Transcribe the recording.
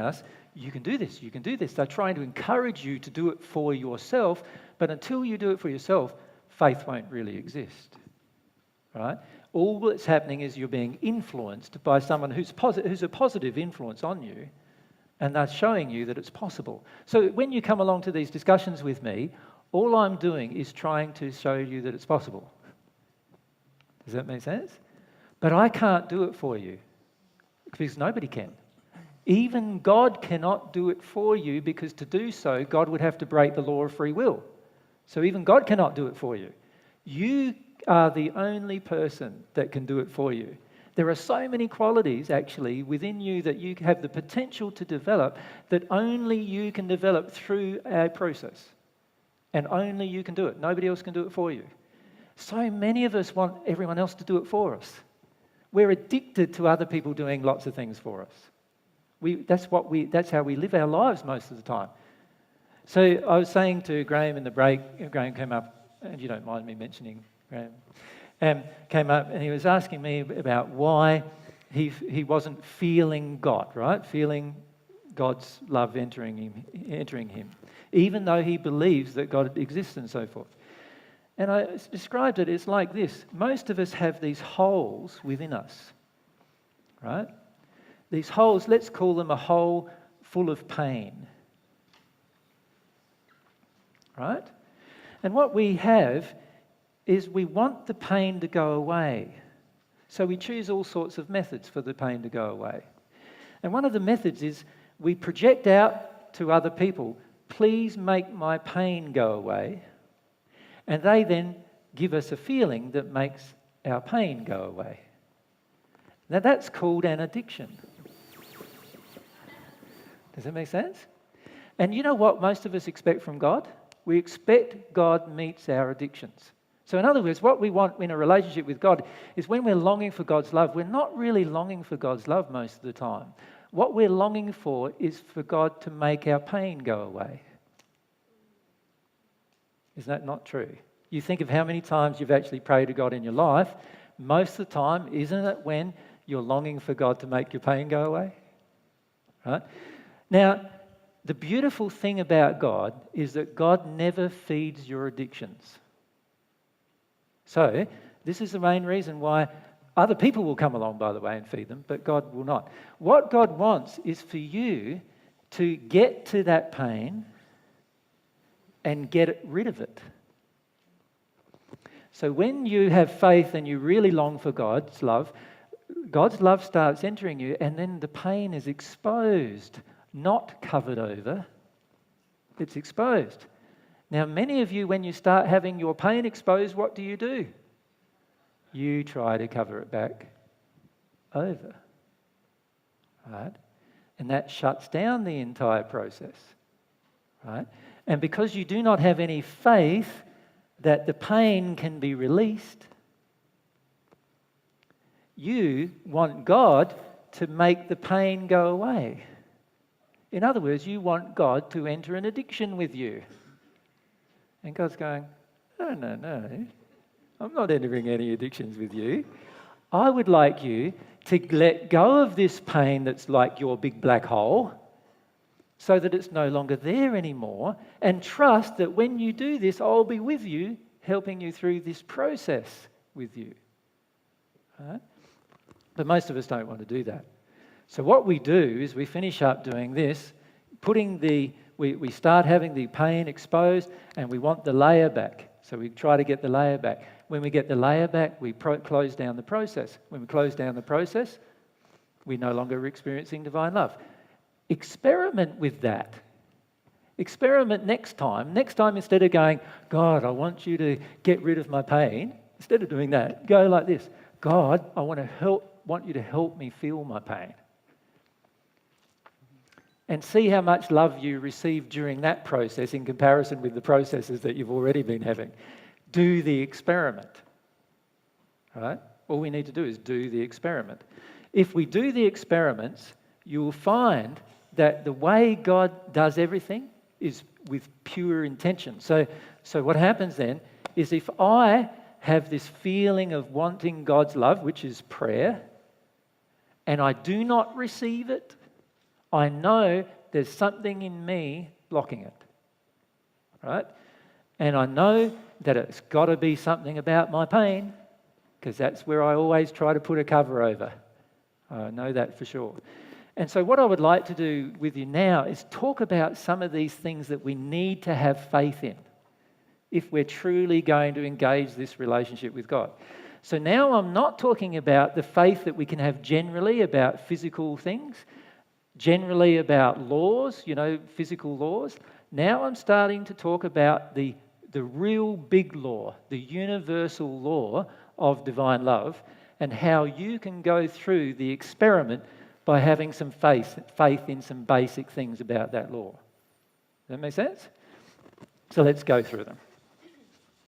us, you can do this, you can do this. They're trying to encourage you to do it for yourself, but until you do it for yourself, faith won't really exist, right? All that's happening is you're being influenced by someone who's a positive influence on you, and they're showing you that it's possible. So when you come along to these discussions with me, all I'm doing is trying to show you that it's possible. Does that make sense? But I can't do it for you, because nobody can. Even God cannot do it for you, because to do so, God would have to break the law of free will. So even God cannot do it for you. You are the only person that can do it for you. There are so many qualities actually within you that you have the potential to develop that only you can develop through a process. And only you can do it. Nobody else can do it for you. So many of us want everyone else to do it for us. We're addicted to other people doing lots of things for us. That's how we live our lives most of the time. So I was saying to Graham in the break, Graham came up, and you don't mind me mentioning Graham, came up and he was asking me about why he wasn't feeling God, right? Feeling God's love entering him, even though he believes that God exists and so forth. And I described it as like this. Most of us have these holes within us, right? These holes, let's call them a hole full of pain, right? And what we have is we want the pain to go away. So we choose all sorts of methods for the pain to go away. And one of the methods is we project out to other people, please make my pain go away. And they then give us a feeling that makes our pain go away. Now that's called an addiction. Does that make sense? And you know what most of us expect from God? We expect God meets our addictions. So in other words, what we want in a relationship with God is when we're longing for God's love, we're not really longing for God's love most of the time. What we're longing for is for God to make our pain go away. Is that not true? You think of how many times you've actually prayed to God in your life. Most of the time, isn't it when you're longing for God to make your pain go away? Right? Now, the beautiful thing about God is that God never feeds your addictions. So, this is the main reason why other people will come along, by the way, and feed them, but God will not. What God wants is for you to get to that pain and get rid of it. So when you have faith and you really long for God's love starts entering you, and then the pain is exposed, not covered over. It's exposed. Now, many of you, when you start having your pain exposed, what do? You try to cover it back over. Right? And that shuts down the entire process. Right? And because you do not have any faith that the pain can be released, you want God to make the pain go away. In other words, you want God to enter an addiction with you. And God's going, no, I'm not entering any addictions with you. I would like you to let go of this pain that's like your big black hole so that it's no longer there anymore, and trust that when you do this, I'll be with you, helping you through this process with you. Right? But most of us don't want to do that. So what we do is we finish up doing this, we start having the pain exposed, and we want the layer back. So we try to get the layer back. When we get the layer back, we close down the process. When we close down the process, we're no longer experiencing divine love. Experiment with that. Experiment next time. Next time, instead of going, God, I want you to get rid of my pain, instead of doing that, go like this. God, I want you to help me feel my pain. And see how much love you receive during that process in comparison with the processes that you've already been having. Do the experiment. Right? All we need to do is do the experiment. If we do the experiments, you will find that the way God does everything is with pure intention. So what happens then is if I have this feeling of wanting God's love, which is prayer, and I do not receive it, I know there's something in me blocking it, right? And I know that it's got to be something about my pain, because that's where I always try to put a cover over. I know that for sure. And so what I would like to do with you now is talk about some of these things that we need to have faith in if we're truly going to engage this relationship with God. So now I'm not talking about the faith that we can have generally about physical things, generally about laws, physical laws. Now I'm starting to talk about the real big law, the universal law of divine love, and how you can go through the experiment by having some faith in some basic things about that law. Does that make sense? So let's go through them.